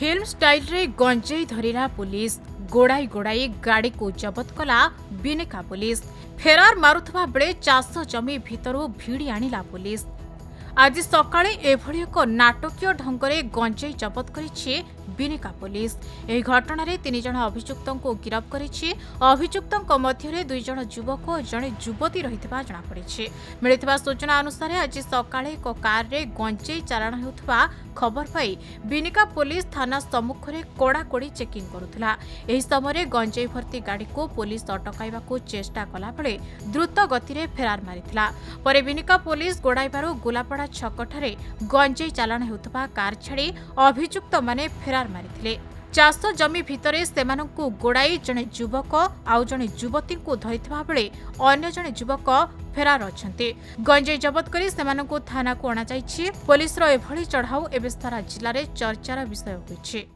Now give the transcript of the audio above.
Film style रे गंजेई धरिला police गोड़ाई गोड़ाई गाड़ी को जबत कला बिनेका पुलिस फेरार मारुथबा बेले चाष जमी भितरु भिड़ी आनिला पुलिस। आज सकाळे एभଳି एक नाटकीय ढंगरे गंजेई जबत करिछि बिनेका पुलिस। एही घटना रे 3 जण अभियुक्तଙ୍କୁ गिरफ्त करिछि। अभियुक्तଙ୍କ मध्यरे 2 जण युवक और जणे युवती रहितबा जणा पड़िछि। मिलितबा सूचना अनुसार आज सकाळे एक कार रे गंजेई चालाण हेउथबा खबर पाई बिनेका पुलिस थाना सम्मुख रे कोड़ाकोड़ी चेकिंग करुथला। एही समय गंजेई भर्ती गाड़ी को पुलिस अटकाइबाकू चेष्टा कला बेले द्रुत गति रे फेरार मारिथिला। परे बिनेका पुलिस गोड़ाइबारु गोलापड़ा छकठारे गंजेई चालाण हेउथबा कार छाड़ी अभियुक्त माने फेरार मारिथिले। चाष जमी भितरे सेमानंकु गोड़ाई जणे युवक आउ जणे युवती को धरिथिबा बेले अन्य जणे युवक फेरार अछंती। गंजेई जबत करी सेमानंकु थाना को अणा जाइछि। पुलिस रो एभଳି चढ़ाऊ एबे सारा जिल्ला रे चर्चार विषय होइछि।